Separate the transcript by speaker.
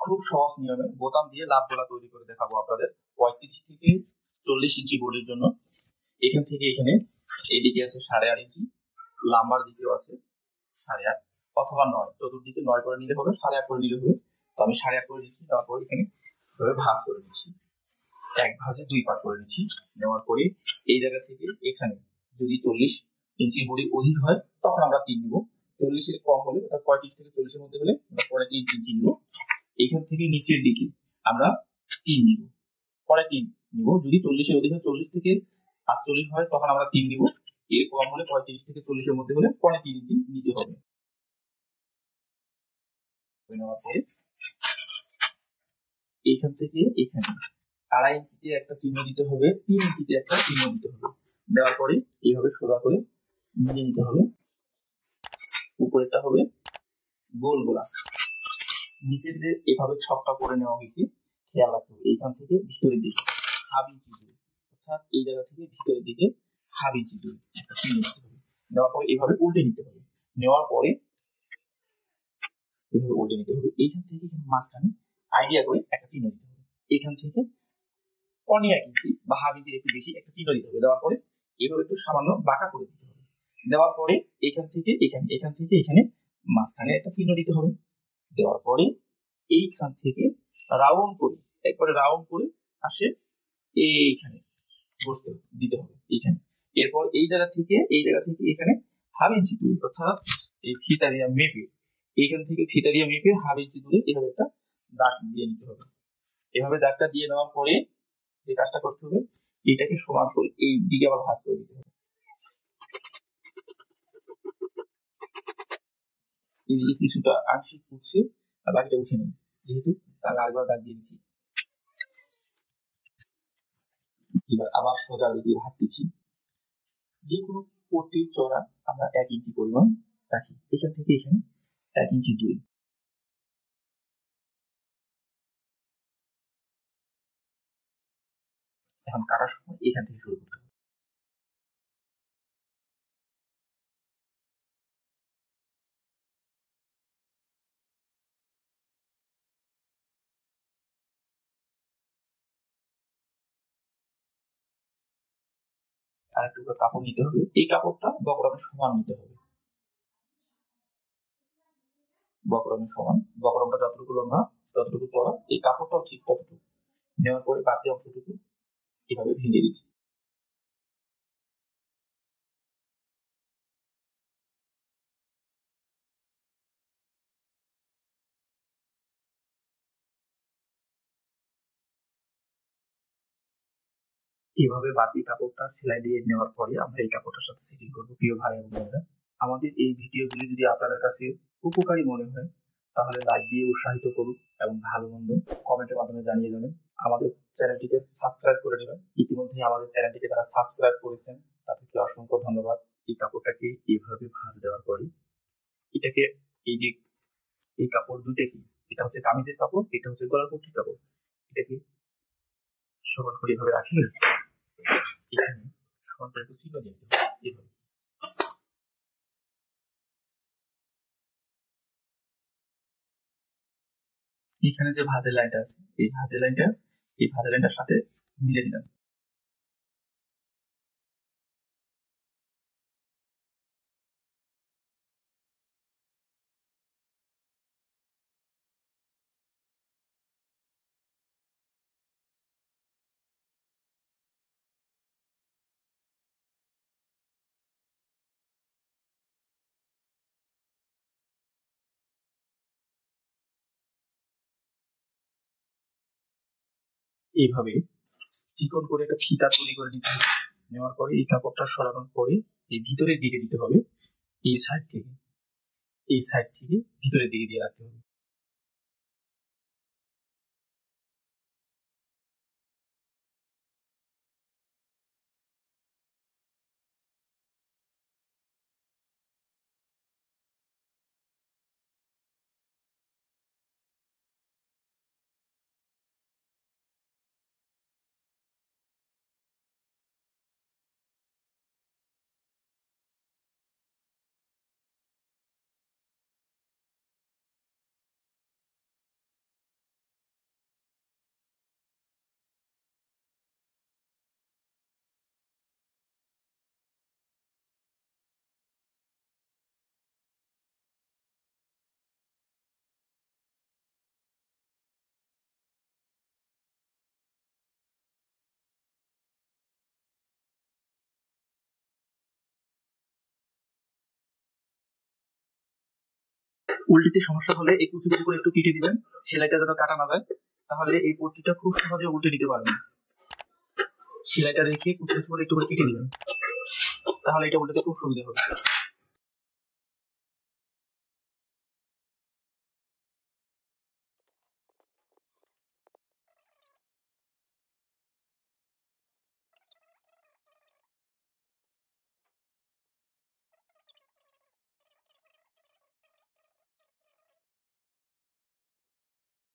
Speaker 1: খুব সহজ নিয়মে বোতাম দিয়ে লাভ গোলা তৈরি করে দেখাবো আপনাদের 35 থেকে 40 ইঞ্চি বডির জন্য। এখান থেকে এখানে এইদিকে আছে 8.5 ইঞ্চি, লাম্বার দিকেও আছে 8.5 অথবা 9, চতুর্দিকে 9 করে নিলে হবে, 8.5 করে নিলে হবে। তো আমি 8.5 করে নিচ্ছি, তারপর এখানে ভাঁজ করে নিচ্ছি, এক ভাঁজে 2 পার্ট করে নিচ্ছি। নেওয়ার পরে এই জায়গা থেকে এখানে যদি 40 ইঞ্চি বডি অধিক হয় তখন আমরা 3 নিব, 40 এর কম হলে অর্থাৎ 35 থেকে 40 এর মধ্যে হলে আমরা পরে 3 ইঞ্চি নিব। এখান থেকে নিচের দিকে আমরা 3 নিব, পরে 3 নিব। যদি 40 এর অধিক হয়, 40 থেকে 48 হয় তখন আমরা 3 নিব। এর কম হলে 35 থেকে 40 এর মধ্যে হলে পরে 3 ইঞ্চি নিতে হবে। নেওয়ার পরে এখান থেকে এখানে 2.5 ইঞ্চিতে একটা চিহ্ন দিতে হবে, 3 ইঞ্চিতে একটা চিহ্ন দিতে হবে। দেওয়ার পরে এইভাবে সোজা করে নিয়ে নিতে হবে। উপরেরটা হবে গোল গোলা, নিচের যে এভাবে ছকটা করে নেওয়া হয়েছে খেয়াল রাখতে হবে। এইখান থেকে ভিতরের দিকে হাফ ইঞ্চি দূরে, অর্থাৎ এই জায়গা থেকে ভিতরের দিকে হাফ ইঞ্চি দূরে একটা চিহ্ন দিতে হবে। দেওয়ার পরে এভাবে উল্টে নিতে হবে। নেওয়ার পরে এভাবে উল্টে নিতে হবে। এইখান থেকে মাঝখানে আইডিয়া করে একটা চিহ্ন দিতে হবে। এখান থেকে 1 ইঞ্চি বা হাফ ইঞ্চির একটু বেশি একটা চিহ্ন দিতে হবে। দেওয়ার পরে এভাবে একটু সামান্য বাঁকা করে দিতে হবে। দেওয়ার পরে এখান থেকে এখানে, এখান থেকে এখানে মাঝখানে একটা চিহ্ন দিতে হবে। দেওয়ার পরে এইখান থেকে রাউন্ড করে, একবারে রাউন্ড করে আসে এইখানে বসতে দিতে হবে এইখানে। এরপর এই জায়গা থেকে এখানে হাফ ইঞ্চি দূরে, অর্থাৎ এই ফিতা দিয়ে মেপে, এইখান থেকে ফিতা দিয়ে মেপে হাফ ইঞ্চি দূরে এভাবে একটা দাগ দিয়ে নিতে হবে। এভাবে দাগটা দিয়ে নেওয়ার পরে যে কাজটা করতে হবে, এটাকে সমান করে এই দিকে আবার ভাঁজ করে দিতে হবে। এদিকে কিছুটা আংশিক উঠছে আর বাকিটা উঠে নেই, যেহেতু আমি আরেকবার দাগ দিয়ে দিচ্ছি। এবার আবার সোজা দিকে ভাঁজ দিচ্ছি। যে কোনো পট্টির চড়া আমরা 1 ইঞ্চি পরিমাণ রাখি, এখান থেকে এখানে 1 ইঞ্চি দূরে। এখন কাটার সময় এখান থেকে শুরু করতে হবে। আর একটু কাপড় নিতে হবে, এই কাপড়টা বক্রমের সমান নিতে হবে। বক্রমের সমান, বক্রমটা যতটুকু লম্বা ততটুকু চড়া, এই কাপড়টাও ঠিক ততটুকু। নেওয়ার পরে বাড়তি অংশটুকু এভাবে ভেঙে দিচ্ছি। এইভাবে বাড়তি কাপড়টা সেলাই দিয়ে নেওয়ার পরে আমরা এই কাপড়টার সাথে সেটিং করবো। প্রিয় ভাই এবং বোনেরা, আমাদের এই ভিডিওগুলি যদি আপনাদের কাছে উপকারী মনে হয় তাহলে লাইক দিয়ে উৎসাহিত করুন এবং ভালো মন্দ কমেন্টের মাধ্যমে জানিয়ে যাবেন। আমাদের চ্যানেলটিকে সাবস্ক্রাইব করে নেবেন। ইতিমধ্যে আমাদের চ্যানেলটিকে যারা সাবস্ক্রাইব করেছেন তাদেরকে অসংখ্য ধন্যবাদ। এই কাপড়টাকে এইভাবে ভাঁজ দেওয়ার পরে এটাকে, এই যে এই কাপড় দুইটা কি, এটা হচ্ছে কামিজের কাপড়, এটা হচ্ছে গলার পট্টির কাপড়, এটাকে সমান করে এভাবে রাখি। এখানে সমান করে একটু চিহ্ন দিয়ে দিতে হবে এভাবে। এখানে যে ভাঁজের লাইনটা আছে, এই ভাঁজের লাইনটার সাথে মিলে দিলাম। এইভাবে চিকন করে একটা ফিতা তৈরি করে নিতে হবে। নেওয়ার পরে এই কাপড়টা সরানোর পরে এই ভিতরের দিকে দিতে হবে, এই সাইড থেকে ভিতরের দিকে দিয়ে রাখতে হবে। উল্টিতে সমস্যা হলে এই কুচি কুচি করে একটু কেটে দিবেন, সেলাইটা যেন কাটা না যায়, তাহলে এই পট্টিটা খুব সহজে উল্টে দিতে পারবেন। সেলাইটা রেখে কুচি কুচি করে একটু করে কেটে দিবেন, তাহলে এটা উল্টাতে খুব সুবিধা হবে।